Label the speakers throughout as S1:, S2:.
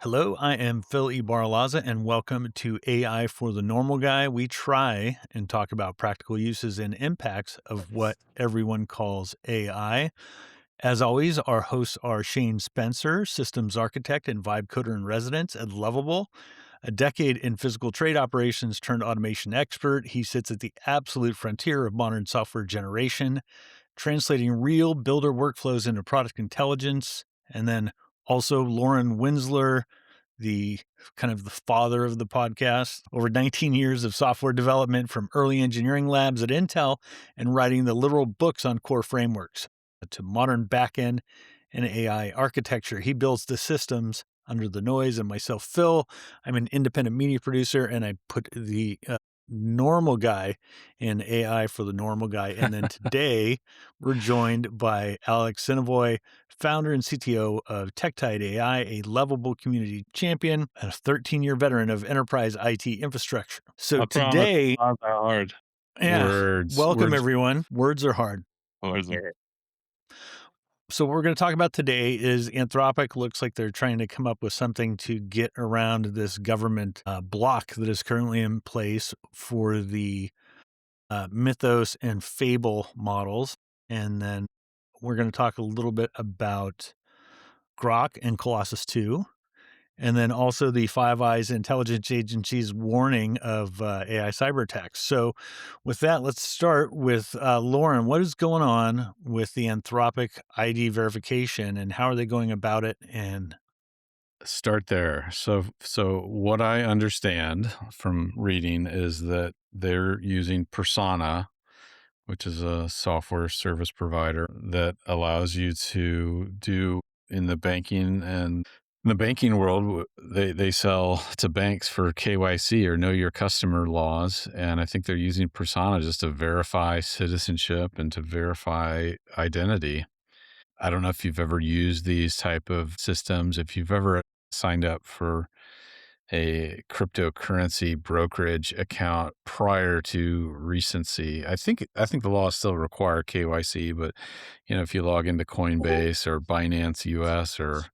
S1: Hello, I am Phil Ibarlaza, and welcome to AI for the Normal Guy. We try and talk about practical uses and impacts of what everyone calls AI. As always, our hosts are Shane Spencer, systems architect and vibe coder in residence at Lovable, a decade in physical trade operations turned automation expert. He sits at the absolute frontier of modern software generation, translating real builder workflows into product intelligence. And then also Lauren Winsler, the kind of the father of the podcast, over 19 years of software development from early engineering labs at Intel and writing the literal books on core frameworks to modern backend and AI architecture. He builds the systems under the noise. And myself, Phil, I'm an independent media producer, and I put the normal guy in AI for the normal guy. And then today we're joined by Alex Sinovoy, founder and CTO of TechTide AI, a lovable community champion, and a 13-year veteran of enterprise IT infrastructure. So
S2: I promise it's
S1: today,
S2: not that hard.
S1: yeah,
S2: Words,
S1: welcome
S2: words,
S1: everyone. Words are hard.
S2: words are.
S1: So what we're going to talk about today is Anthropic looks like they're trying to come up with something to get around this government block that is currently in place for the Mythos and Fable models. And then we're going to talk a little bit about Grok and Colossus Two. And then also the Five Eyes intelligence agency's warning of AI cyber attacks. So with that, let's start with Lauren. What is going on with the Anthropic ID verification and how are they going about it? And
S2: Start there. So what I understand from reading is that they're using Persona, which is a software service provider that allows you to do in the banking and in the banking world, they sell to banks for KYC or know your customer laws. And I think they're using Persona just to verify citizenship and to verify identity. I don't know if you've ever used these type of systems, if you've ever signed up for a cryptocurrency brokerage account prior to recency. I think the laws still require KYC, but if you log into Coinbase or Binance US or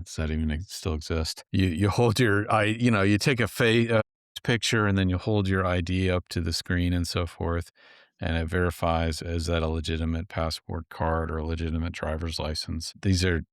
S2: does that even still exist? You hold your you take a picture and then you hold your ID up to the screen and so forth, and it verifies is that a legitimate passport card or a legitimate driver's license. These are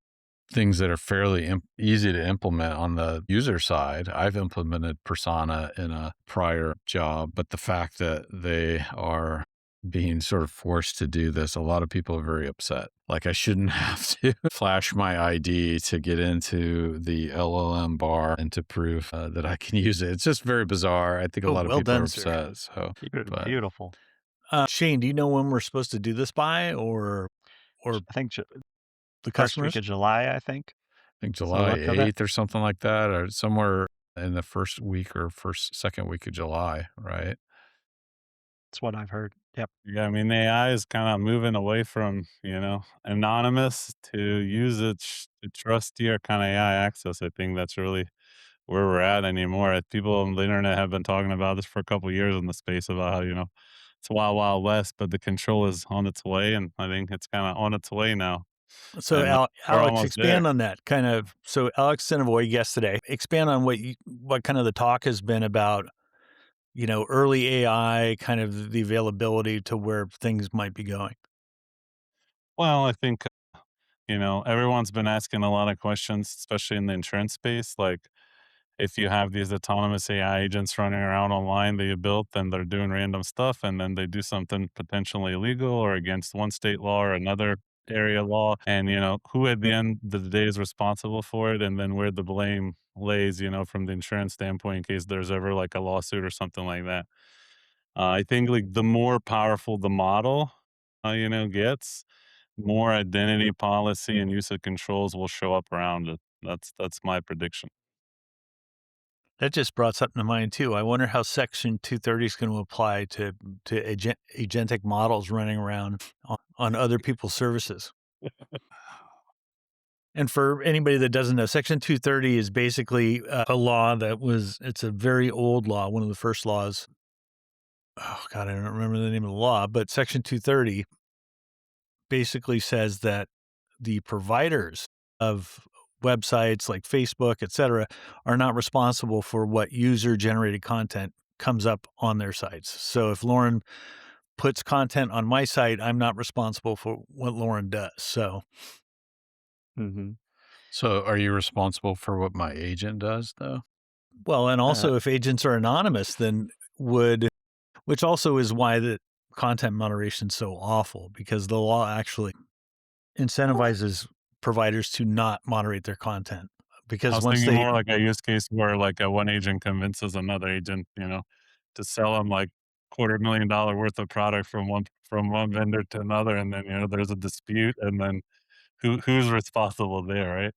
S2: things that are fairly easy to implement on the user side. I've implemented Persona in a prior job, but the fact that they are being sort of forced to do this, a lot of people are very upset. Like I shouldn't have to flash my ID to get into the LLM bar and to prove that I can use it. It's just very bizarre. I think a lot of
S1: well
S2: people are
S1: done, sir.
S2: upset. So, but
S3: Beautiful.
S1: Shane, do you know when we're supposed to do this by or
S3: I think
S1: the
S3: first week
S1: customers?
S3: of July, I think.
S2: I think
S3: So
S2: July
S3: look for that.
S2: 8th or something like that, or somewhere in the first week or second week of July, right?
S3: That's what I've heard. Yep.
S4: Yeah, I mean, AI is kind of moving away from, anonymous to use it to trustier kind of AI access. I think that's really where we're at anymore. People on the internet have been talking about this for a couple of years in the space about how, it's wild, wild west, but the control is on its way. And I think it's kind of on its way now.
S1: So
S4: And we're
S1: Alex,
S4: almost there.
S1: expand on that kind of. So Alex Sinovoy yesterday, expand on what kind of the talk has been about, early AI, kind of the availability to where things might be going.
S4: Well, I think, everyone's been asking a lot of questions, especially in the insurance space. Like, if you have these autonomous AI agents running around online that you built and they're doing random stuff and then they do something potentially illegal or against one state law or another area law, and who at the end of the day is responsible for it, and then where the blame lays, from the insurance standpoint in case there's ever like a lawsuit or something like that. I think like the more powerful the model gets, more identity policy and use of controls will show up around it. That's my prediction.
S1: That just brought something to mind too. I wonder how Section 230 is going to apply to agentic models running around on other people's services. And for anybody that doesn't know, Section 230 is basically a law it's a very old law, one of the first laws. Oh God, I don't remember the name of the law, but Section 230 basically says that the providers of websites like Facebook, et cetera, are not responsible for what user-generated content comes up on their sites. So if Lauren puts content on my site, I'm not responsible for what Lauren does. So,
S3: Mm-hmm.
S2: So are you responsible for what my agent does, though?
S1: well, and
S3: Uh,
S1: also if agents are anonymous, then which also is why the content moderation is so awful, because the law actually incentivizes providers to not moderate their content,
S4: I
S1: because
S4: was
S1: once
S4: thinking
S1: they
S4: more like a use case where like a one agent convinces another agent, to sell them like $250,000 worth of product from one vendor to another, and then there's a dispute, and then who's responsible there, right?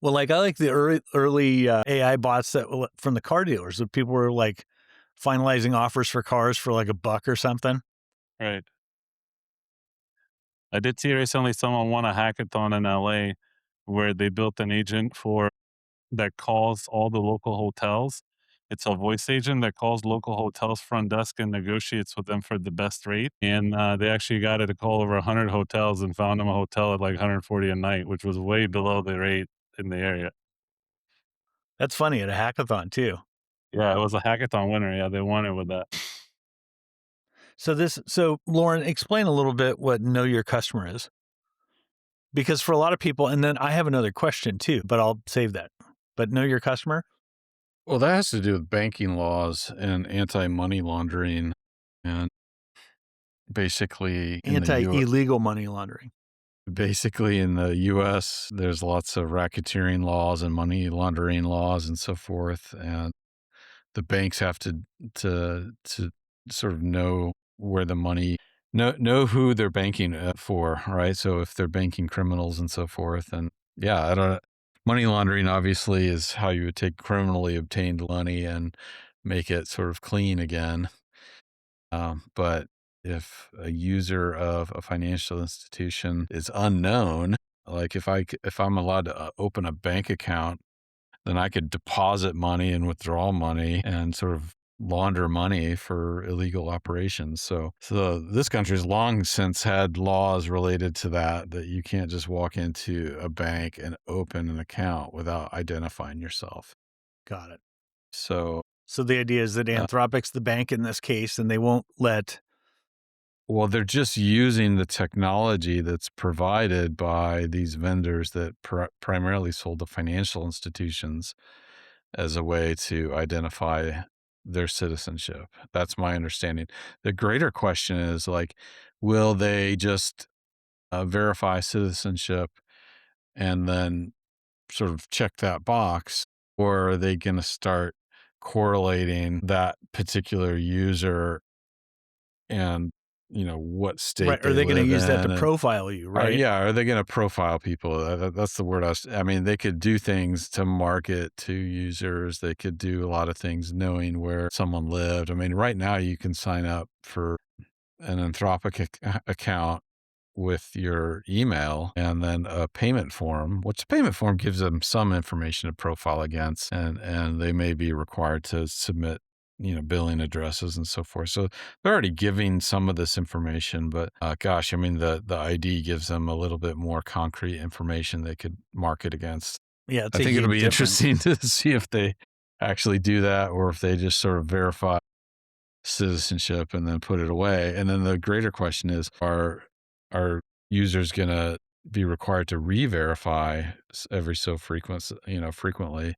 S1: well, like I like the early AI bots from the car dealers that people were like finalizing offers for cars for like $1 or something.
S4: Right. I did see recently someone won a hackathon in LA where they built an agent for that calls all the local hotels. It's a voice agent that calls local hotels front desk and negotiates with them for the best rate. And they actually got it to call over 100 hotels and found them a hotel at like 140 a night, which was way below the rate in the area.
S1: That's funny at a hackathon too.
S4: Yeah, it was a hackathon winner. Yeah, they won it with that.
S1: So Lauren, explain a little bit what know your customer is. Because for a lot of people, and then I have another question too, but I'll save that. But know your customer,
S2: Well, that has to do with banking laws and anti-money laundering, and basically in the U.
S1: anti-illegal money laundering.
S2: Basically in the U.S., there's lots of racketeering laws and money laundering laws and so forth, and the banks have to sort of know where the money know who they're banking for, right? So if they're banking criminals and so forth, and yeah, I don't. Money laundering obviously is how you would take criminally obtained money and make it sort of clean again. But if a user of a financial institution is unknown, like if I'm allowed to open a bank account, then I could deposit money and withdraw money and sort of launder money for illegal operations. So this country's long since had laws related to that you can't just walk into a bank and open an account without identifying yourself.
S1: Got it.
S2: So,
S1: So the idea is that
S2: uh,
S1: Anthropic's the bank in this case, and they won't let.
S2: well, they're just using the technology that's provided by these vendors that primarily sold to financial institutions as a way to identify their citizenship. That's my understanding. The greater question is like, will they just verify citizenship and then sort of check that box, or are they going to start correlating that particular user and what
S1: Right?
S2: state
S1: Are
S2: they
S1: they going to
S2: live
S1: use that to
S2: in and
S1: profile you? Right?
S2: are they going to profile people? That's the word I mean, they could do things to market to users. They could do a lot of things knowing where someone lived. I mean, right now you can sign up for an Anthropic account with your email and then a payment form, which payment form gives them some information to profile against, and they may be required to submit billing addresses and so forth. So they're already giving some of this information, but gosh, I mean, the ID gives them a little bit more concrete information they could market against.
S1: Yeah, it's
S2: I
S1: a
S2: think it'll
S1: huge
S2: be
S1: difference.
S2: interesting to see if they actually do that or if they just sort of verify citizenship and then put it away. And then the greater question is, are users going to be required to re-verify every so frequently?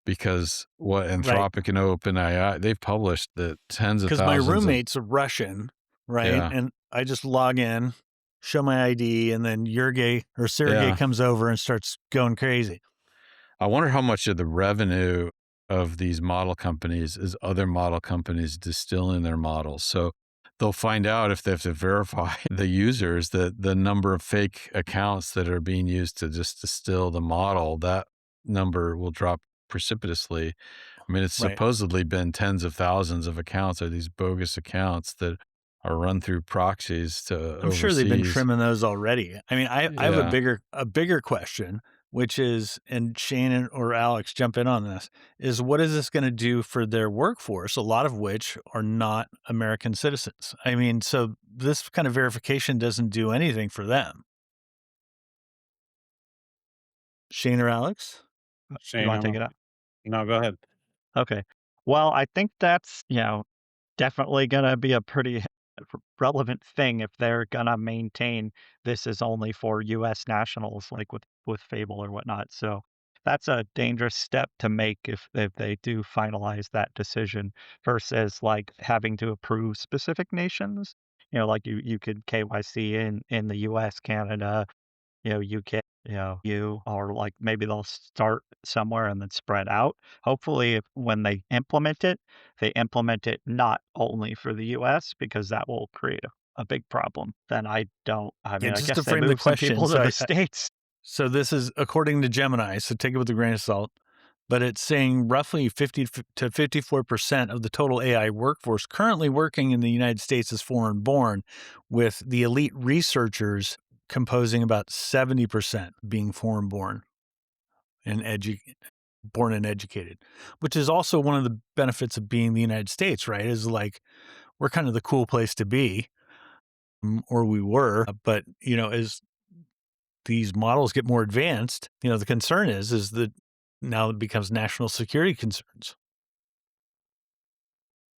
S2: Because what
S1: Right.
S2: Anthropic and OpenAI, they've published that tens of
S1: Because my
S2: thousands of,
S1: roommate's a Russian, right?
S2: yeah,
S1: And I just log in, show my ID, and then Sergey
S2: yeah.
S1: comes over and starts going crazy.
S2: I wonder how much of the revenue of these model companies is other model companies distilling their models. So they'll find out if they have to verify the users that the number of fake accounts that are being used to just distill the model, that number will drop precipitously. I mean, it's
S1: Right.
S2: supposedly been tens of thousands of accounts or these bogus accounts that are run through proxies to
S1: I'm sure they've been
S2: overseas.
S1: trimming those already. I mean, I have
S2: Yeah.
S1: a bigger question, which is, and Shannon or Alex jump in on this, is what is this going to do for their workforce, a lot of which are not American citizens? I mean, so this kind of verification doesn't do anything for them. Shane or Alex?
S3: You
S4: Shane,
S3: wanna take it out?
S4: no, go ahead.
S3: Okay. Well, I think that's, definitely gonna be a pretty relevant thing if they're gonna maintain this is only for US nationals, like with Fable or whatnot. So that's a dangerous step to make if they do finalize that decision versus like having to approve specific nations. Like you could KYC in the US, Canada, UK, you or like maybe they'll start somewhere and then spread out. Hopefully, if, when they implement it not only for the US because that will create a big problem. Then I
S1: Yeah,
S3: mean, I
S1: just to
S3: guess they
S1: frame the
S3: move some
S1: question.
S3: people to the States.
S1: So this is according to Gemini, so take it with a grain of salt. But it's saying roughly 50 to 54% of the total AI workforce currently working in the United States is foreign born, with the elite researchers composing about 70% being foreign born and born and educated, which is also one of the benefits of being the United States, right? Is like we're kind of the cool place to be, or we were. But as these models get more advanced, the concern is that now it becomes national security concerns.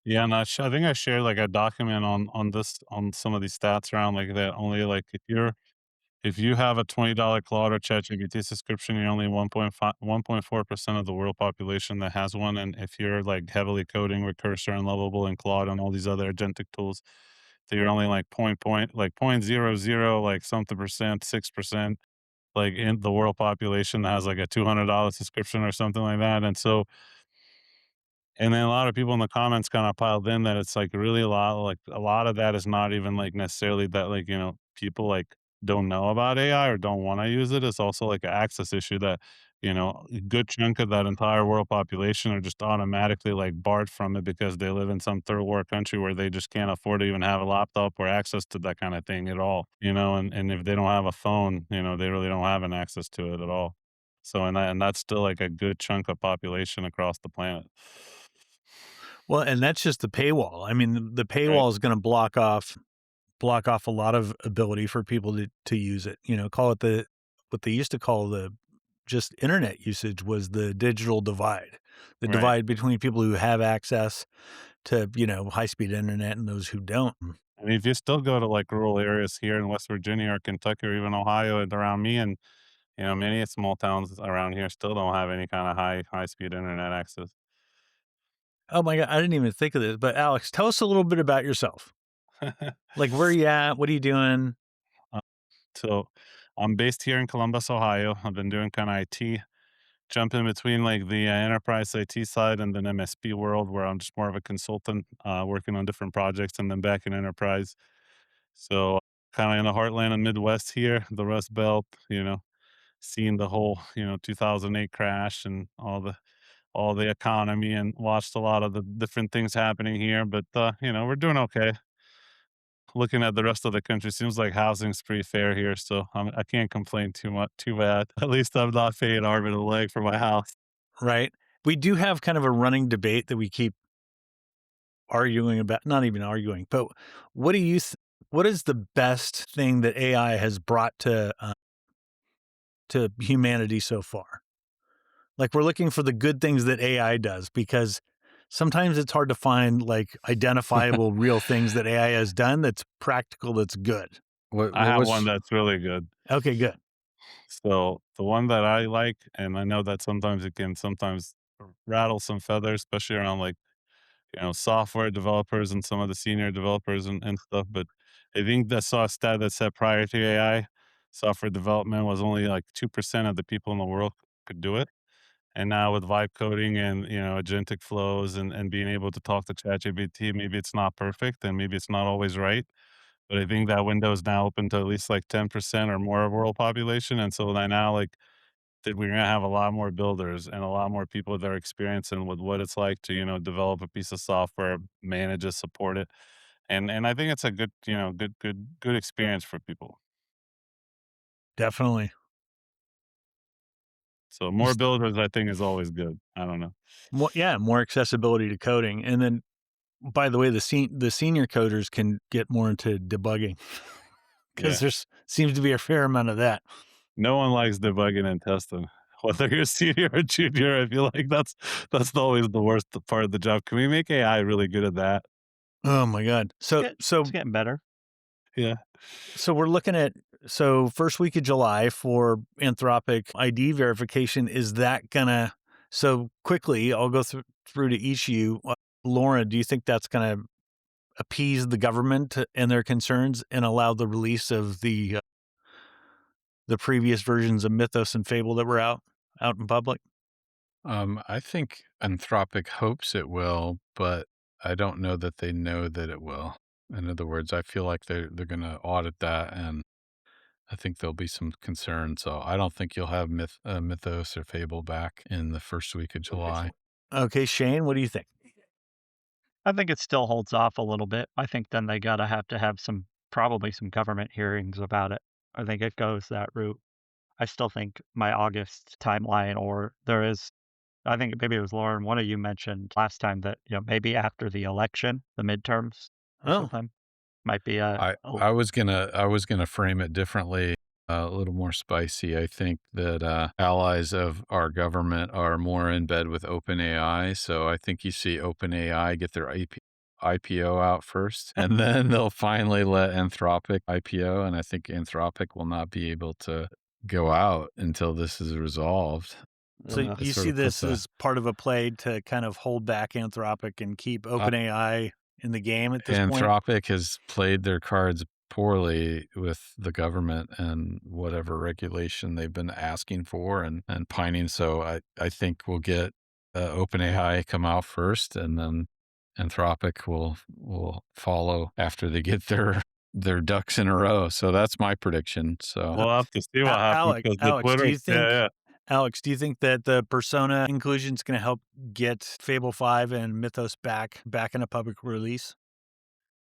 S4: Yeah, and I think I shared like a document on some of these stats around like that. Only like if you have a $20 Claude or ChatGPT subscription, you're only 1.4% of the world population that has one. And if you're like heavily coding with Cursor and Lovable and Claude and all these other agentic tools, then you're only like point zero zero like something percent, 6%, like in the world population that has like a $200 subscription or something like that. And then a lot of people in the comments kind of piled in that it's like really a lot of that is not even like necessarily that like, people like don't know about AI or don't want to use it. It's also like an access issue that, a good chunk of that entire world population are just automatically like barred from it because they live in some third world country where they just can't afford to even have a laptop or access to that kind of thing at all, and if they don't have a phone, they really don't have an access to it at all. So, and that's still like a good chunk of population across the planet.
S1: Well, and that's just the paywall. I mean, the
S4: Right,
S1: paywall is going to block off a lot of ability for people to use it. Call it what they used to call the just internet usage was the digital divide, the
S4: right.
S1: divide between people who have access to high speed internet and those who don't.
S4: And if you still go to like rural areas here in West Virginia or Kentucky or even Ohio and around me, and many small towns around here still don't have any kind of high speed internet access.
S1: Oh my god, I didn't even think of this. But Alex, tell us a little bit about yourself. Like, where are you at? What are you doing?
S4: Uh, so I'm based here in Columbus, Ohio. I've been doing kind of IT, jumping between like the enterprise IT side and then MSP world, where I'm just more of a consultant, working on different projects, and then back in enterprise. So kind of in the heartland of Midwest here, the Rust Belt, seeing the whole 2008 crash and all the economy, and watched a lot of the different things happening here. But we're doing okay. Looking at the rest of the country, seems like housing's pretty fair here, so I can't complain too much. Too bad. At least I'm not paying an arm and a leg for my house.
S1: Right. We do have kind of a running debate that we keep arguing about, not even arguing, but what do you what is the best thing that AI has brought to humanity so far? Like, we're looking for the good things that AI does because sometimes it's hard to find like identifiable real things that AI has done that's practical, that's good.
S4: I have one
S2: What's
S4: that's really good.
S1: Okay, good.
S4: So the one that I like, and I know that sometimes it can sometimes rattle some feathers, especially around like software developers and some of the senior developers and stuff. But I think I saw a stat that said prior to AI, software development was only like 2% of the people in the world could do it. And now with vibe coding and agentic flows and being able to talk to ChatGPT, maybe it's not perfect and maybe it's not always right. But I think that window is now open to at least like 10% or more of world population. And so now like that we're gonna have a lot more builders and a lot more people that are experiencing with what it's like to, develop a piece of software, manage it, support it. And I think it's a good, good experience for people.
S1: Definitely.
S4: So more builders I think is always good. I don't know.
S1: More accessibility to coding. And then, by the way, the senior coders can get more into debugging because
S4: Yeah.
S1: there's seems to be a fair amount of that.
S4: No one likes debugging and testing. whether you're senior or junior. I feel like that's always the worst part of the job. Can we make AI really good at that?
S1: Oh my god. So
S3: It's
S1: so
S3: getting better.
S4: Yeah.
S1: so we're looking at first week of July for Anthropic ID verification. Is that gonna so quickly? I'll go through to each of you. Lauren, do you think that's gonna appease the government and their concerns and allow the release of the previous versions of Mythos and Fable that were out in public?
S2: I think Anthropic hopes it will, but I don't know that they know that it will. In other words, I feel like they're going to audit that, and I think there'll be some concern. So I don't think you'll have Mythos or Fable back in the first week of July.
S1: Okay, Shane, what do you think?
S3: I think it still holds off a little bit. I think then they gotta have to have probably some government hearings about it. I think it goes that route. I still think my August timeline, or there is, I think maybe it was Lauren, one of you mentioned last time that, maybe after the election, the midterms or
S1: Oh,
S3: something might be
S2: I was gonna frame it differently, a little more spicy. I think that allies of our government are more in bed with OpenAI, so I think you see OpenAI get their IPO out first, and then they'll finally let Anthropic IPO, and I think Anthropic will not be able to go out until this is resolved.
S1: so
S3: uh,
S2: It
S1: you
S2: sort
S1: see
S2: of puts
S1: this
S2: a
S1: as part of a play to kind of hold back Anthropic and keep OpenAI in the game at this point?
S2: Anthropic has played their cards poorly with the government and whatever regulation they've been asking for and pining. So I think we'll get OpenAI come out first, and then Anthropic will follow after they get their ducks in a row. So that's my prediction. So
S1: Uh,
S4: We'll have to see what happens
S1: Alex,
S4: because the Twitter. Yeah, yeah.
S1: Alex, do you think that the persona inclusion is going to help get Fable 5 and Mythos back in a public release?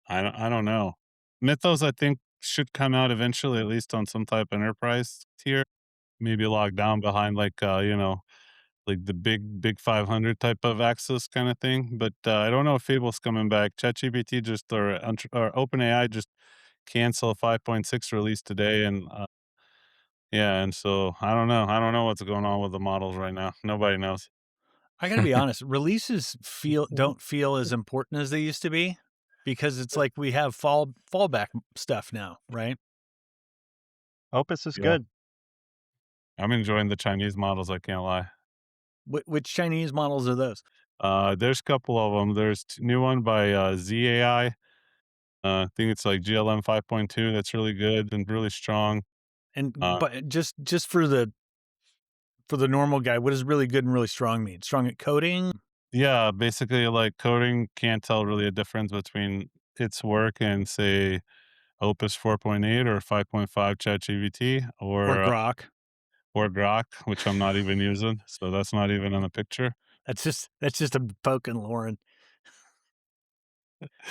S4: I don't know. Mythos, I think, should come out eventually, at least on some type of enterprise tier. Maybe locked down behind like the big 500 type of access kind of thing. But I don't know if Fable's coming back. ChatGPT or OpenAI just canceled 5.6 release today, and yeah, and so I don't know. I don't know what's going on with the models right now. Nobody knows.
S1: I got to be honest, releases don't feel as important as they used to be because it's like we have fallback stuff now, right?
S3: Opus is
S4: Yeah,
S3: good.
S4: I'm enjoying the Chinese models. I can't lie.
S1: Which Chinese models are those?
S4: There's a couple of them. There's new one by ZAI. I think it's like GLM 5.2. That's really good and really strong.
S1: And
S4: Uh,
S1: but just for the normal guy, what does really good and really strong mean? Strong at coding
S4: yeah, basically, like coding can't tell really a difference between its work and say Opus 4.8 or 5.5 ChatGPT
S1: or
S4: or
S1: grok?
S4: Grok, which I'm not even using, so that's not even in the picture.
S1: That's just a poke in Lauren,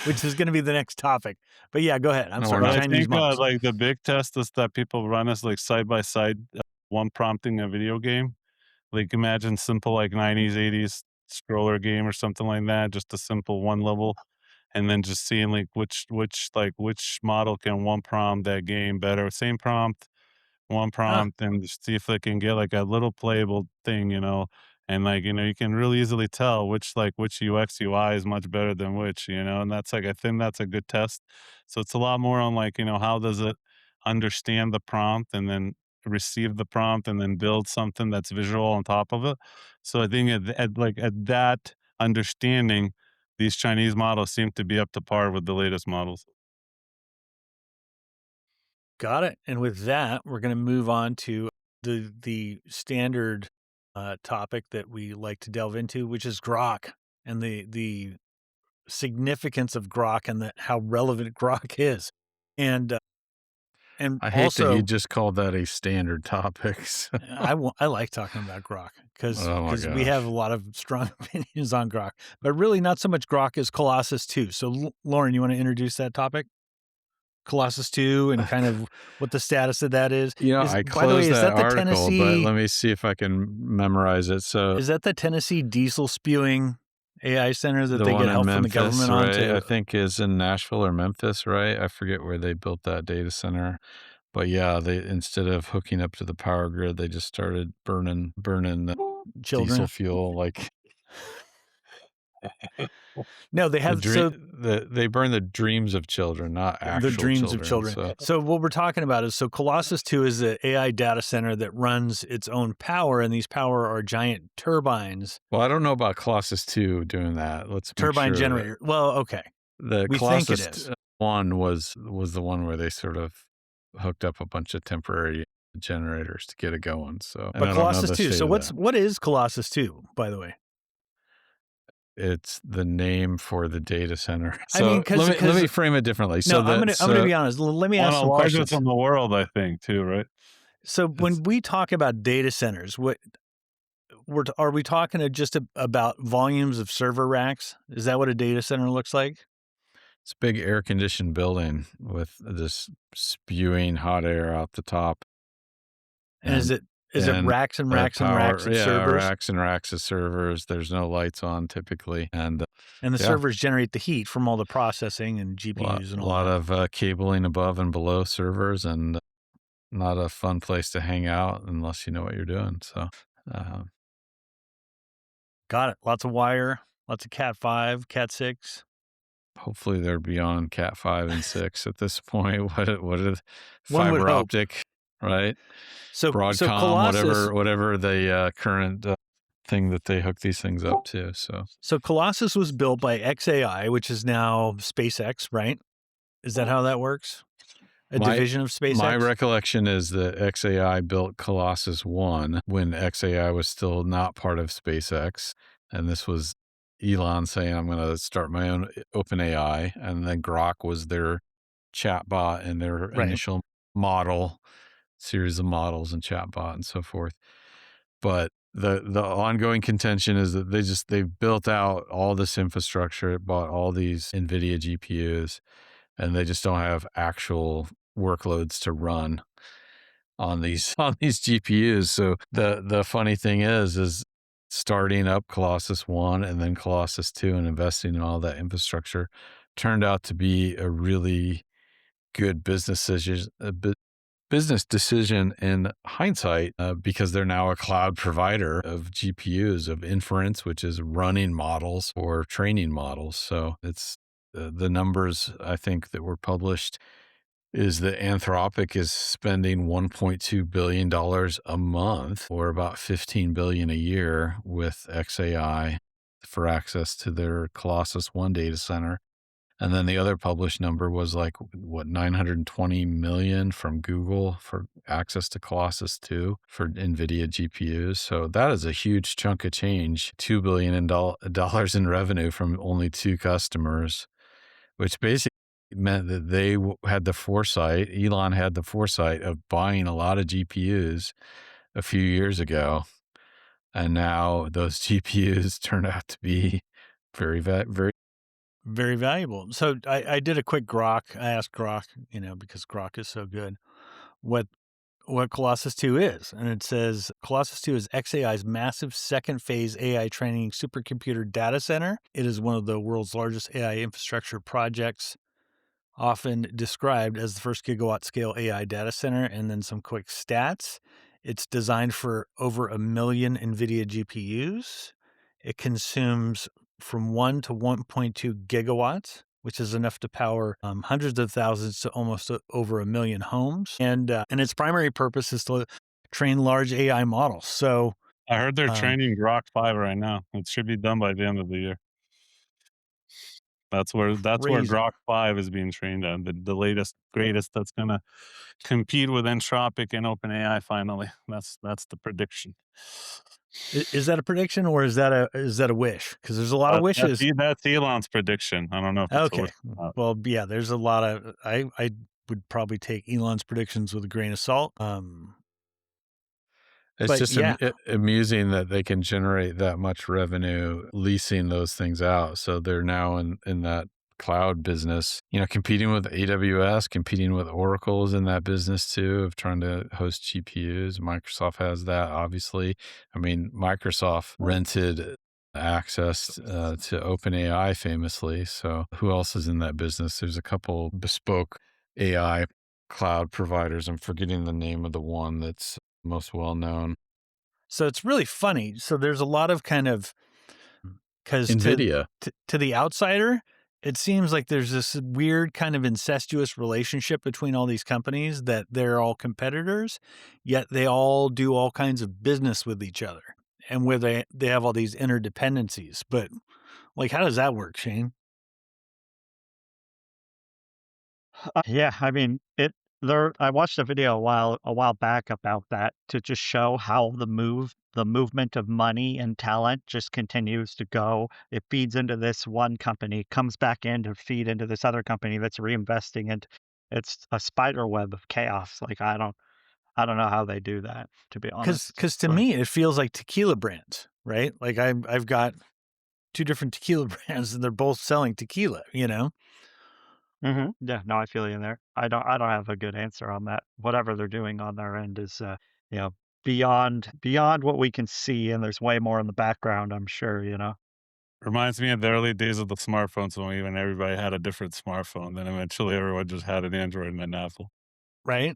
S1: which is going to be the next topic. But yeah, go ahead. I'm
S2: no, we're
S1: sorry.
S4: But I
S2: not.
S1: Chinese
S4: think
S1: models.
S4: like the big test is that people run as like side by side, one prompting a video game. Like imagine simple like 90s, 80s scroller game or something like that, just a simple one level, and then just seeing like which model can one prompt that game better. Same prompt, one
S1: Huh.
S4: prompt, and just see if they can get like a little playable thing, and like you can really easily tell which UX UI is much better than which, and that's like I think that's a good test. So it's a lot more on like how does it understand the prompt and then receive the prompt and then build something that's visual on top of it. So I think at that understanding, these Chinese models seem to be up to par with the latest models.
S1: Got it. And with that, we're going to move on to the standard topic that we like to delve into, which is grok and the significance of grok and how relevant grok is. And and
S2: I hate that you
S1: also
S2: just called that a standard topic. So-
S1: I like talking about grok because
S2: oh my
S1: we have a
S2: gosh.
S1: lot of strong opinions on grok, but really not so much grok as Colossus Two. So Lauren, you want to introduce that topic? Colossus Two and kind of what the status of that is.
S2: I
S1: By the way,
S2: closed
S1: is
S2: that
S1: that the
S2: article, but
S1: Tennessee
S2: let me see if I can memorize it. So
S1: is that the Tennessee diesel spewing AI center that
S2: the
S1: they
S2: one
S1: get
S2: in
S1: help from the
S2: Memphis,
S1: government on
S2: right? I
S1: to
S2: think is in Nashville or Memphis, right? I forget where they built that data center. But yeah, they instead of hooking up to the power grid, they just started burning the diesel
S1: Children.
S2: fuel like
S1: No, they have so
S2: they burn the dreams of children, not
S1: the
S2: actual
S1: dreams of
S2: children.
S1: children. So what we're talking about is Colossus Two is an AI data center that runs its own power, and these power are giant turbines,
S2: Well, I don't know about Colossus Two doing that. Let's make
S1: turbine
S2: sure that
S1: generator. Well, okay,
S2: the
S1: we think it
S2: Colossus
S1: is.
S2: One was the one where they sort of hooked up a bunch of temporary generators to get it going. So, and
S1: But
S2: I don't know
S1: Colossus
S2: the
S1: Two.
S2: state
S1: So
S2: of that.
S1: what is Colossus Two, by the way?
S2: It's the name for the data center.
S1: I mean,
S2: So let me frame it differently.
S1: No,
S2: So
S1: I'm gonna be honest. Let me
S4: One
S1: ask
S4: of
S1: some
S4: the largest
S1: questions.
S4: in the world, I think, too, right?
S1: So when we talk about data centers, are we talking just about volumes of server racks? Is that what a data center looks like?
S2: it's a big air conditioned building with this spewing hot air out the top.
S1: And is it racks and racks and racks of servers?
S2: Racks and racks of servers. There's no lights on typically, and
S1: the servers generate the heat from all the processing and GPUs and all
S2: a lot
S1: that.
S2: of cabling above and below servers, and not a fun place to hang out unless you know what you're doing. So,
S1: Got it. Lots of wire, lots of Cat 5, Cat 6.
S2: hopefully they're beyond Cat 5 and 6 at this point. What is
S1: One would
S2: fiber
S1: hope.
S2: optic, right?
S1: So
S2: Broadcom,
S1: Colossus,
S2: whatever the current thing that they hook these things up to. So
S1: Colossus was built by XAI, which is now SpaceX, right? Is that how that works? A division of SpaceX?
S2: My recollection is that XAI built Colossus One when XAI was still not part of SpaceX. And this was Elon saying, I'm going to start my own OpenAI. And then Grok was their chatbot and their initial series of models and chatbot and so forth. But the ongoing contention is that they've built out all this infrastructure, bought all these NVIDIA GPUs, and they just don't have actual workloads to run on these GPUs. So the funny thing is starting up Colossus One and then Colossus Two and investing in all that infrastructure turned out to be a really good business decision in hindsight, because they're now a cloud provider of GPUs, of inference, which is running models or training models. So it's the numbers I think that were published is that Anthropic is spending $1.2 billion a month, or about $15 billion a year, with XAI for access to their Colossus One data center. And then the other published number was like, what, 920 million from Google for access to Colossus Two for NVIDIA GPUs. So that is a huge chunk of change, $2 billion in revenue from only two customers, which basically meant that they had the foresight, Elon had the foresight of buying a lot of GPUs a few years ago. And now those GPUs turn out to be very, very
S1: very valuable. So I did a quick Grok. I asked Grok, because Grok is so good, what Colossus 2 is. And it says Colossus 2 is XAI's massive second phase AI training supercomputer data center. It is one of the world's largest AI infrastructure projects, often described as the first gigawatt scale AI data center. And then some quick stats. It's designed for over 1 million NVIDIA GPUs. It consumes from 1 to 1.2 gigawatts, which is enough to power hundreds of thousands to almost over 1 million homes. And its primary purpose is to train large AI models. So
S4: I heard they're training Grok 5 right now. It should be done by the end of the year. That's where Grok 5 is being trained on. The latest, greatest that's gonna compete with Anthropic and OpenAI finally. That's the prediction.
S1: Is that a prediction or is that a wish? Because there's a lot of wishes.
S4: That's Elon's prediction. I don't know if it's
S1: okay. Well, yeah, there's a lot of I would probably take Elon's predictions with a grain of salt.
S2: It's just amusing that they can generate that much revenue leasing those things out. So they're now in that cloud business, competing with AWS, competing with Oracle's in that business too, of trying to host GPUs. Microsoft has that, obviously. I mean, Microsoft rented access to OpenAI famously. So who else is in that business? There's a couple bespoke AI cloud providers. I'm forgetting the name of the one that's most well known.
S1: So it's really funny. So there's a lot of kind of, because
S2: NVIDIA.
S1: to the outsider, it seems like there's this weird kind of incestuous relationship between all these companies that they're all competitors, yet they all do all kinds of business with each other, and where they have all these interdependencies. But like, how does that work, Shane?
S3: Yeah, I mean, I watched a video a while back about that to just show how the movement of money and talent just continues to go. It feeds into this one company, comes back in to feed into this other company that's reinvesting, and it's a spider web of chaos. Like I don't know how they do that, to be honest.
S1: Because to
S3: But
S1: me, it feels like tequila brands, right? Like I've got two different tequila brands, and they're both selling tequila.
S3: yeah, no, I feel you in there. I don't have a good answer on that. Whatever they're doing on their end is you know, beyond what we can see, and there's way more in the background, I'm sure.
S4: Reminds me of the early days of the smartphones when everybody had a different smartphone. Then eventually everyone just had an Android and an Apple.
S1: Right?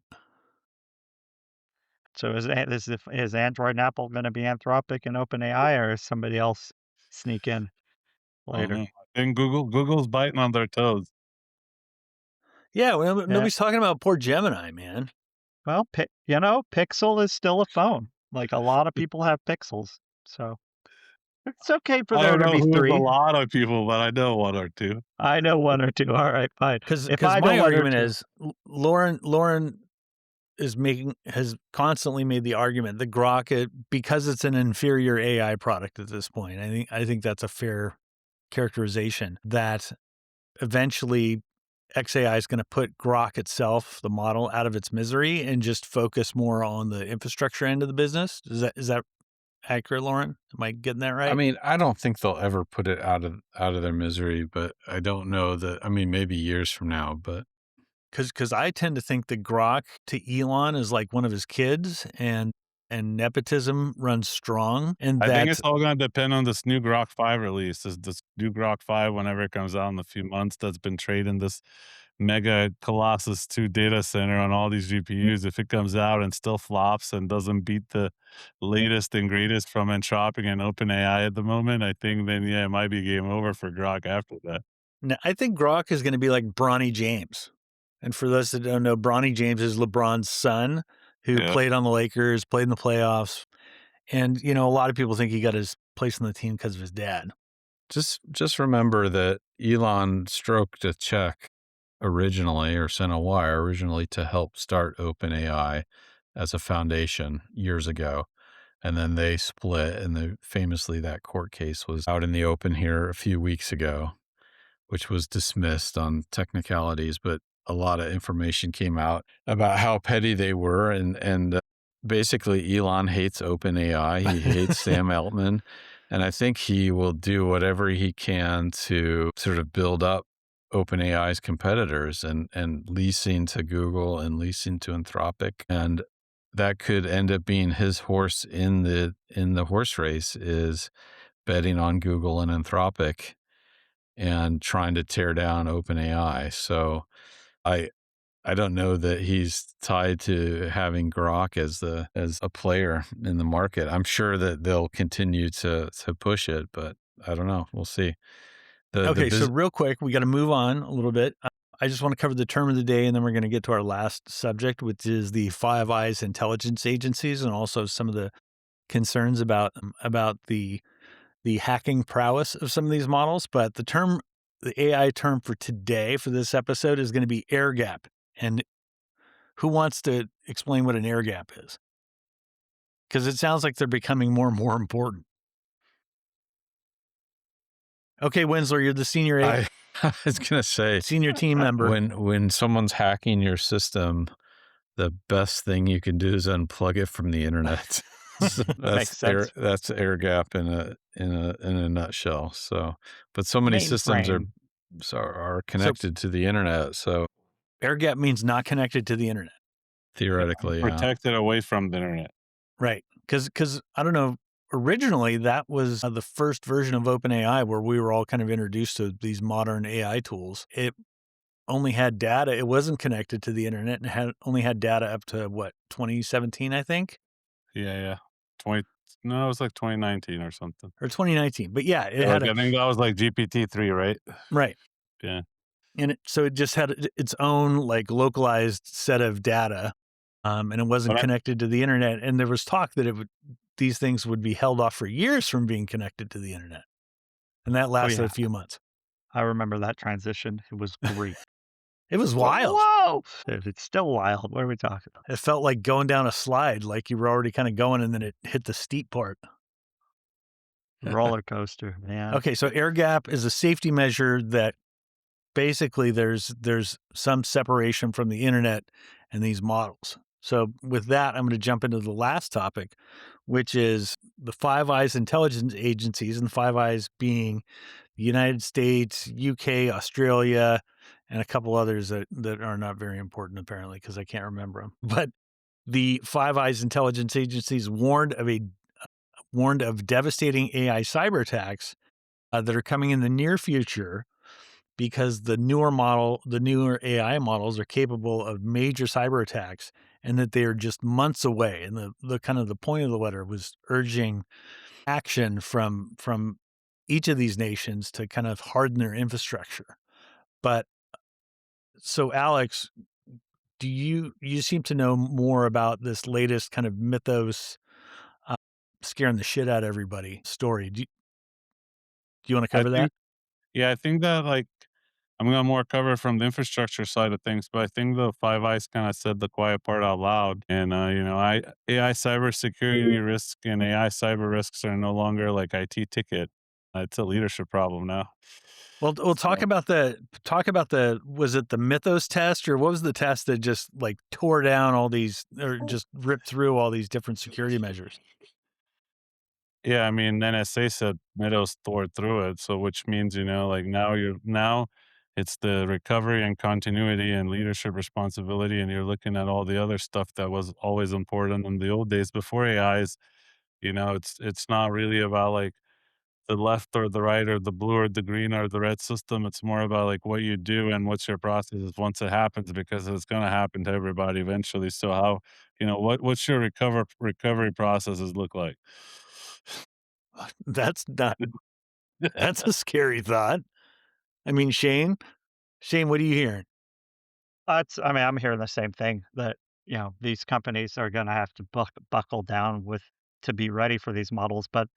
S3: So is Android and Apple gonna be Anthropic and OpenAI, or is somebody else sneak in
S4: I don't
S3: later?
S4: know. I think Google's biting on their toes.
S1: Yeah. Well,
S3: Yeah.
S1: nobody's talking about poor Gemini, man.
S3: Well, Pixel is still a phone. Like, a lot of people have Pixels, so it's okay for
S4: I
S3: there
S4: don't
S3: to
S4: know
S3: be
S4: who is a
S3: 3.
S4: lot of people, but I know one or two.
S3: I know 1 or 2. Alright, fine. If
S1: Because
S3: I know
S1: my
S3: 1 or
S1: argument
S3: 2.
S1: is Lauren has constantly made the argument that Grok, because it's an inferior AI product at this point. I think that's a fair characterization, that eventually XAI is going to put Grok itself, the model, out of its misery and just focus more on the infrastructure end of the business. Is that accurate, Lauren? Am I getting that
S2: I
S1: right?
S2: mean, I don't think they'll ever put it out of their misery, but I don't know that. I mean, maybe years from now, but
S1: Because I tend to think that Grok to Elon is like one of his kids, and nepotism runs strong, and
S4: I think
S1: that
S4: it's all gonna depend on this new Grok 5 release. This new Grok 5, whenever it comes out in a few months, that's been trading this mega Colossus Two data center on all these GPUs. If it comes out and still flops and doesn't beat the latest and greatest from Anthropic and OpenAI at the moment, I think then yeah, it might be game over for Grok after that.
S1: I think Grok is going to be like Bronny James. And for those that don't know, Bronny James is LeBron's son, who
S4: Yeah.
S1: played on the Lakers, played in the playoffs. And, a lot of people think he got his place on the team because of his dad.
S2: just remember that Elon stroked a check originally, or sent a wire originally, to help start OpenAI as a foundation years ago. And then they split, and famously that court case was out in the open here a few weeks ago, which was dismissed on technicalities, but a lot of information came out about how petty they were. And basically Elon hates OpenAI. He hates Sam Altman. And I think he will do whatever he can to sort of build up OpenAI's competitors, and leasing to Google and leasing to Anthropic. And that could end up being his horse in the horse race, is betting on Google and Anthropic and trying to tear down OpenAI. So I I don't know that he's tied to having Grok as a player in the market. I'm sure that they'll continue to push it, but I don't know. We'll see. The
S1: Okay, so
S2: biz
S1: real quick, we got to move on a little bit. I just want to cover the term of the day, and then we're going to get to our last subject, which is the Five Eyes intelligence agencies, and also some of the concerns about the hacking prowess of some of these models. But the AI term for today for this episode is going to be air gap. And who wants to explain what an air gap is? Because it sounds like they're becoming more and more important. Okay, Winslow, you're the
S2: I I was gonna say,
S1: senior team member.
S2: when someone's hacking your system, the best thing you can do is unplug it from the internet. So
S3: Makes sense.
S2: that's air gap in a nutshell. So, but so many systems are
S3: Mainframe.
S2: are
S1: So
S2: connected to the internet. So
S1: air gap means not connected to the internet.
S2: theoretically, yeah.
S4: Protected away from the internet.
S1: Right. Because I don't know, originally that was the first version of OpenAI where we were all kind of introduced to these modern AI tools. only had data. It wasn't connected to the internet and only had data up to what, 2017, I think,
S4: Yeah. 20 no, it was like 2019 or something.
S1: or 2019. But yeah, it
S4: Yeah,
S1: had
S4: like,
S1: a
S4: I think that was like GPT-3, right?
S1: right.
S4: Yeah.
S1: And so it just had its own like localized set of data, and it wasn't
S4: But I
S1: connected to the internet. And there was talk that these things would be held off for years from being connected to the internet, and that
S3: Oh,
S1: lasted
S3: yeah.
S1: a few months.
S3: I remember that transition. It was great.
S1: It was
S3: It's like,
S1: wild.
S3: "Whoa!" If it's still wild, what are we talking about?
S1: It felt like going down a slide, like you were already kind of going, and then it hit the steep part.
S3: Roller coaster, man.
S1: Okay, so air gap is a safety measure that basically there's some separation from the internet and these models. So with that, I'm going to jump into the last topic, which is the Five Eyes intelligence agencies, and the Five Eyes being the United States, UK, Australia, and a couple others that are not very important apparently because I can't remember them. But the Five Eyes intelligence agencies warned of devastating AI cyber attacks that are coming in the near future because the newer AI models are capable of major cyber attacks, and that they are just months away. And the kind of the point of the letter was urging action from each of these nations to kind of harden their infrastructure. But so, Alex, do you seem to know more about this latest kind of mythos uh, scaring the shit out of everybody story? Do you want to
S4: I
S1: cover that?
S4: think yeah, I think that, like, I'm gonna more cover from the infrastructure side of things, but I think the Five Eyes kinda said the quiet part out loud. And, AI cybersecurity risk and AI cyber risks are no longer like IT ticket. It's a leadership problem now.
S1: Well, we'll talk
S4: So
S1: about the was it the Mythos test, or what was the test that just like tore down all these, or just ripped through all these different security measures?
S4: yeah, I mean, NSA said Meadows tore through it, so which means, like, now it's the recovery and continuity and leadership responsibility, and you're looking at all the other stuff that was always important in the old days before AIs. It's not really about, like, the left or the right or the blue or the green or the red system. It's more about, like, what you do and what's your process once it happens, because it's gonna happen to everybody eventually. So how what's your recovery processes look like?
S1: That's not that's a scary thought. I mean, Shane, what are you hearing?
S3: I mean, I'm hearing the same thing that, these companies are gonna have to buckle down with to be ready for these models, but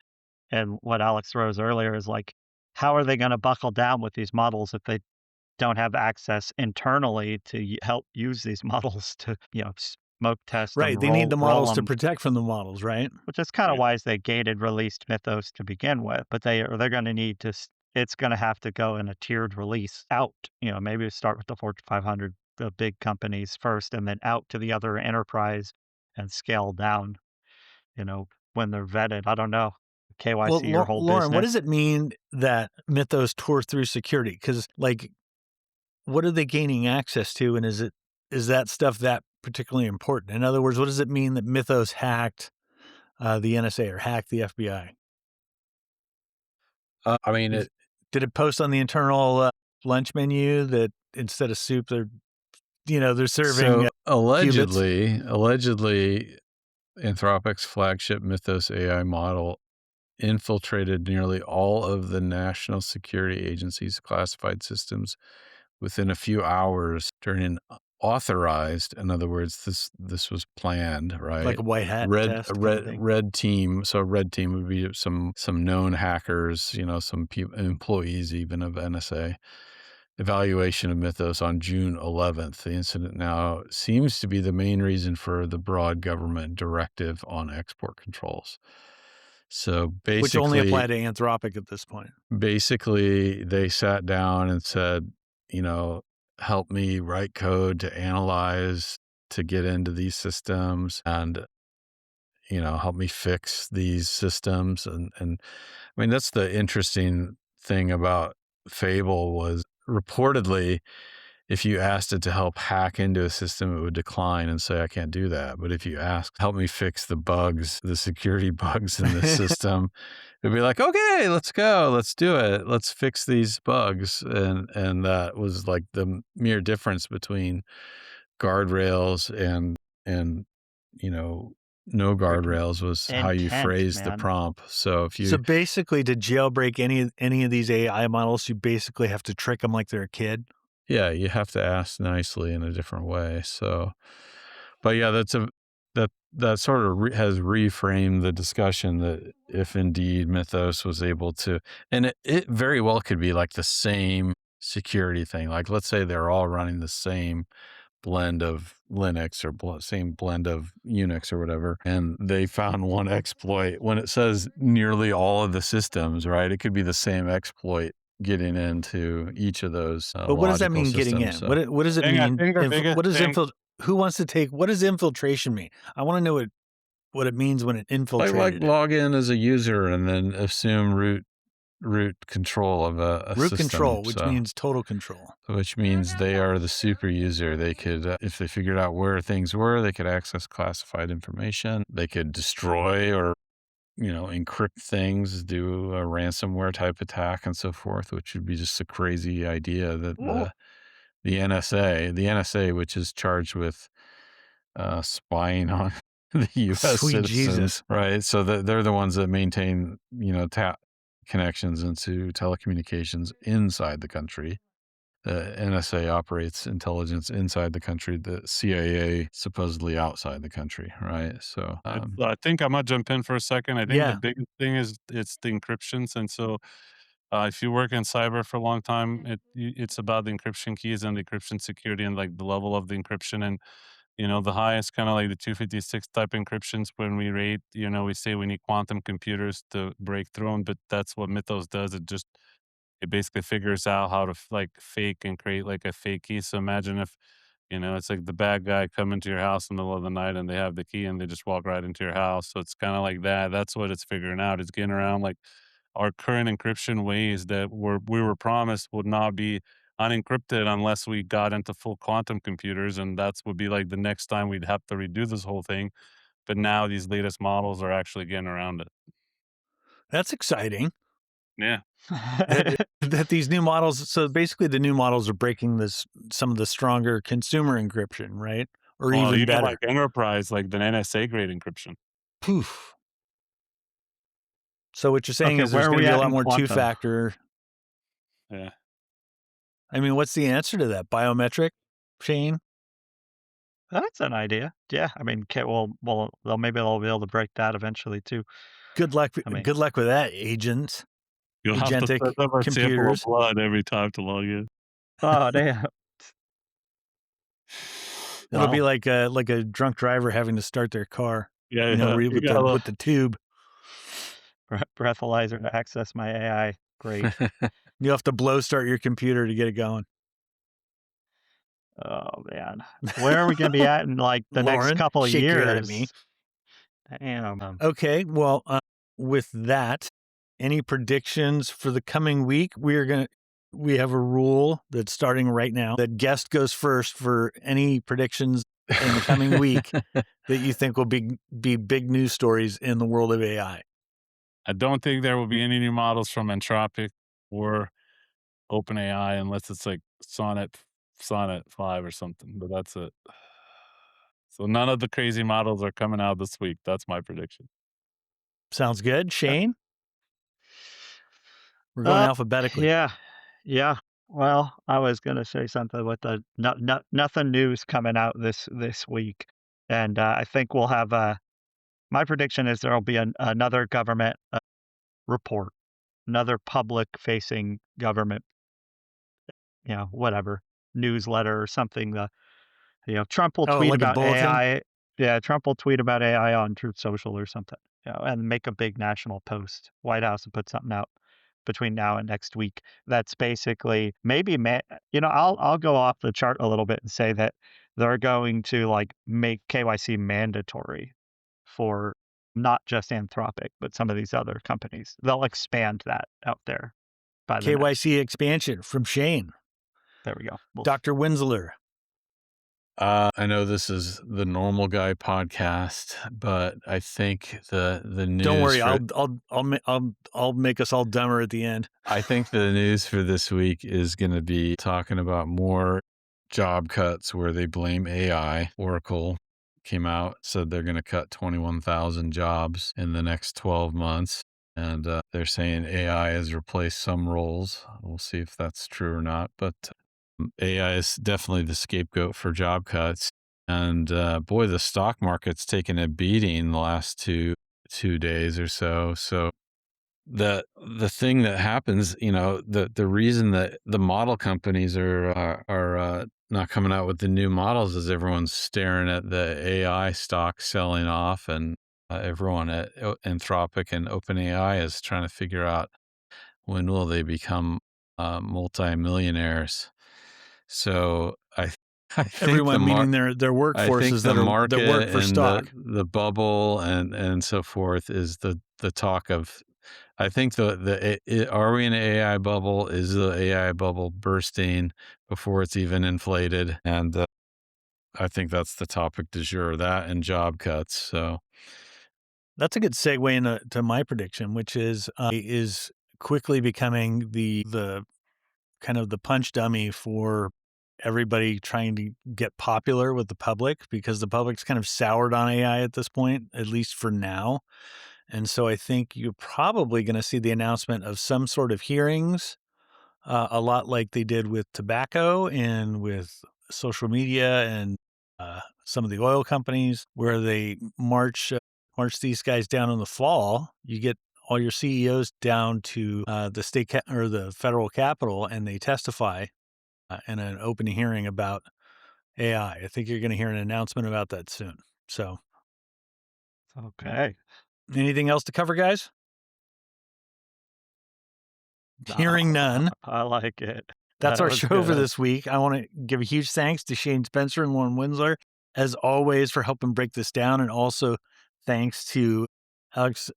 S3: and what Alex rose earlier is like, how are they gonna buckle down with these models if they don't have access internally to help use these models to, smoke test them,
S1: Right, they need the
S3: roll
S1: models to
S3: them,
S1: protect from the models, right?
S3: which is kind of
S4: Yeah.
S3: wise they gated released Mythos to begin with, but they're going to need to. It's going to have to go in a tiered release out. Maybe start with the Fortune 500, the big companies first, and then out to the other enterprise, and scale down. When they're vetted. I don't know.
S1: Well,
S3: KYC your whole
S1: Lauren, what
S3: business.
S1: does it mean that Mythos tore through security? Because like, what are they gaining access to, and is that stuff that particularly important? In other words, what does it mean that Mythos hacked the NSA or hacked the FBI?
S2: I mean,
S1: Is Did it post on the internal lunch menu that instead of soup, they're serving
S2: so
S1: qubits?
S2: allegedly, Anthropic's flagship Mythos AI model infiltrated nearly all of the national security agencies' classified systems within a few hours during an authorized, in other words, this was planned,
S1: Like
S2: right?
S1: a white hat test kind of thing.
S2: Red team. So red team would be some known hackers, some employees even of NSA. Evaluation of Mythos on June 11th. The incident now seems to be the main reason for the broad government directive on export controls. So
S1: Which only apply to Anthropic at this point.
S2: basically, they sat down and said, you know, help me write code to analyze to get into these systems and, help me fix these systems. And I mean, that's the interesting thing about Fable was reportedly if you asked it to help hack into a system, it would decline and say, I can't do that. But if you ask, help me fix the bugs, the security bugs in the system, it'd be like, okay, let's go. Let's do it. Let's fix these bugs. And that was like the mere difference between guardrails and, you know, no
S3: Freaking
S2: guardrails was how you
S3: intent,
S2: phrase the
S3: man.
S2: prompt. So if
S1: So
S2: you,
S1: basically, to jailbreak any of these AI models, you basically have to trick them like they're a kid.
S2: yeah, you have to ask nicely in a different way. So, but yeah, that sort of has reframed the discussion that if indeed Mythos was able to, and it very well could be like the same security thing. Like let's say they're all running the same blend of Linux or same blend of Unix or whatever, and they found one exploit. When it says nearly all of the systems, right, it could be the same exploit getting into each of those
S1: But what does that
S2: logical
S1: mean getting
S2: systems.
S1: in?
S2: So
S1: What does it
S4: I
S1: mean?
S4: think the biggest
S1: What is
S4: thing,
S1: who wants to take what does infiltration mean? I want to know what it means when it
S2: like
S1: infiltrated it.
S2: log in as a user and then assume root control of a
S1: Root
S2: system.
S1: control, which
S2: So
S1: means total control.
S2: which means they are the super user. They could, if they figured out where things were, they could access classified information. They could destroy or, encrypt things, do a ransomware type attack and so forth, which would be just a crazy idea that
S3: Whoa.
S2: the NSA, which is charged with spying on the U.S.
S1: Sweet
S2: citizens,
S1: Jesus.
S2: right? So they're the ones that maintain, tap connections into telecommunications inside the country. The NSA operates intelligence inside the country, the CIA supposedly outside the country, right? So,
S4: I think I might jump in for a second. I think the
S1: Yeah.
S4: biggest thing is it's the encryptions, and so if you work in cyber for a long time, it's about the encryption keys and the encryption security and like the level of the encryption. And the highest kind of like the 256 type encryptions when we rate, we say we need quantum computers to break through them, but that's what Mythos does. It basically figures out how to like fake and create like a fake key. So imagine if, it's like the bad guy come into your house in the middle of the night and they have the key and they just walk right into your house. So it's kind of like that. That's what it's figuring out. It's getting around like our current encryption ways that we were promised would not be unencrypted unless we got into full quantum computers, and that's would be like the next time we'd have to redo this whole thing. But now these latest models are actually getting around it.
S1: That's exciting.
S4: Yeah.
S1: That these new models, so basically the new models are breaking some of the stronger consumer encryption, right? Or
S4: Well,
S1: even
S4: even
S1: better.
S4: like enterprise, like the NSA grade encryption.
S1: Poof. So what you're saying
S3: Okay,
S1: is there's
S3: where are
S1: going to
S3: we
S1: be a
S3: at
S1: lot
S3: in
S1: more
S3: quantum?
S1: two-factor.
S4: Yeah.
S1: I mean, what's the answer to that? Biometric, Shane?
S3: That's an idea. Yeah, I mean, maybe they'll be able to break that eventually too.
S1: Good luck.
S3: I mean,
S1: Good luck with that, agents,
S4: You'll have to
S1: agentic
S4: send them a sample of
S1: computers.
S4: blood every time to log in.
S3: oh damn.
S1: It'll be
S3: Well,
S1: like a drunk driver having to start their car,
S4: Yeah, yeah. You
S1: with
S4: got a
S1: the tube.
S3: breathalyzer to access my AI. Great.
S1: You have to blow start your computer to get it going.
S3: Oh man, where are we gonna be at in like the next
S1: Lauren,
S3: couple of
S1: shake your head at me.
S3: years? Damn.
S1: Okay, well, with that, any predictions for the coming week? We have a rule that's starting right now that guest goes first for any predictions in the coming week that you think will be big news stories in the world of AI.
S4: I don't think there will be any new models from Anthropic or OpenAI unless it's like Sonnet 5 or something, but that's it. So none of the crazy models are coming out this week. That's my prediction.
S1: Sounds good, Shane. We're going
S3: Uh,
S1: alphabetically.
S3: yeah, yeah. Well, I was gonna say something with the nothing news coming out this week, and I think we'll have my prediction is there'll be another government report, another public-facing government, whatever newsletter or something. Trump will
S1: Oh,
S3: tweet
S1: like a
S3: about
S1: bulletin.
S3: AI. Yeah, Trump will tweet about AI on Truth Social or something, and make a big national post. White House will put something out between now and next week. That's basically maybe, I'll go off the chart a little bit and say that they're going to like make KYC mandatory for not just Anthropic, but some of these other companies. They'll expand that out there by the next.
S1: KYC expansion from Shane.
S3: There we go.
S1: Dr. Winsler.
S2: I know this is the Normal Guy podcast, but I think the news.
S1: Don't worry, I'll make us all dumber at the end.
S2: I think the news for this week is going to be talking about more job cuts where they blame AI. Oracle came out, said they're going to cut 21,000 jobs in the next 12 months. And they're saying AI has replaced some roles. We'll see if that's true or not. But AI is definitely the scapegoat for job cuts. And boy, the stock market's taken a beating the last two days or so. So the thing that happens, the reason that the model companies are not coming out with the new models is everyone's staring at the AI stock selling off, and everyone at Anthropic and OpenAI is trying to figure out when will they become multimillionaires. So I think
S1: Everyone meaning their
S2: I think
S1: workforces
S2: the
S1: that work
S2: market
S1: for
S2: and
S1: stock.
S2: the bubble and so forth is the talk of. I think are we in an AI bubble? Is the AI bubble bursting before it's even inflated? And I think that's the topic du jour, that and job cuts. So
S1: That's a good segue into to my prediction, which is quickly becoming the kind of the punch dummy for everybody trying to get popular with the public, because the public's kind of soured on AI at this point, at least for now. And so I think you're probably going to see the announcement of some sort of hearings, a lot like they did with tobacco and with social media and some of the oil companies, where they march these guys down in the fall. You get all your CEOs down to the or the federal capitol, and they testify in an open hearing about AI. I think you're going to hear an announcement about that soon. So,
S3: Okay.
S1: anything else to cover, guys? Hearing none.
S3: I like it.
S1: That's
S3: That
S1: our
S3: was
S1: show for
S3: good.
S1: this week. I want to give a huge thanks to Shane Spencer and Lauren Winsler, as always, for helping break this down. And also thanks to Alex,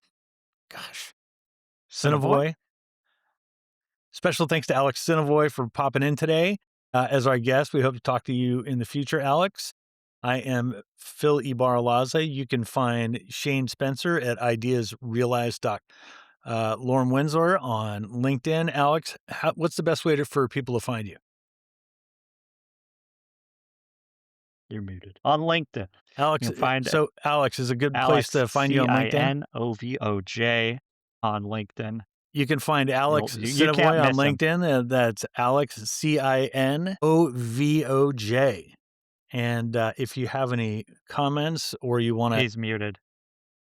S1: Sinovoy. Special thanks to Alex Sinovoy for popping in today as our guest. We hope to talk to you in the future, Alex. I am Phil Ibaralaza. You can find Shane Spencer at ideasrealized.com. Lauren Winsler on LinkedIn. Alex, what's the best way for people to find you?
S3: You're muted. On LinkedIn.
S1: Alex,
S3: You can find
S1: Alex is a good place to find you on LinkedIn.
S3: Cinovoj on LinkedIn.
S1: You can find Alex
S3: You can't
S1: Sinovoy on
S3: miss him.
S1: LinkedIn. That's Alex Cinovoj. And if you have any comments or you want to...
S3: He's muted.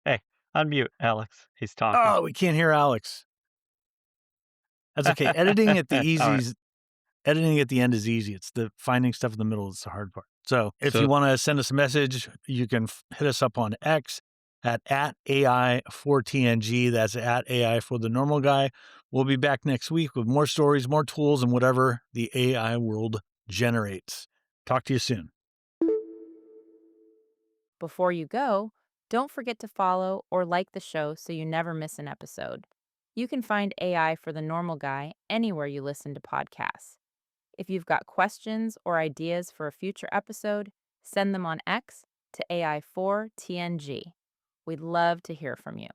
S3: Hey, unmute Alex. He's talking.
S1: Oh, we can't hear Alex. That's okay. Editing at the
S3: Right.
S1: Editing at the end is easy. It's the finding stuff in the middle that's the hard part. So if you want to send us a message, you can hit us up on X at AI4TNG. That's at AI for the Normal Guy. We'll be back next week with more stories, more tools, and whatever the AI world generates. Talk to you soon.
S5: Before you go, don't forget to follow or like the show so you never miss an episode. You can find AI for the Normal Guy anywhere you listen to podcasts. If you've got questions or ideas for a future episode, send them on X to AI4TNG. We'd love to hear from you.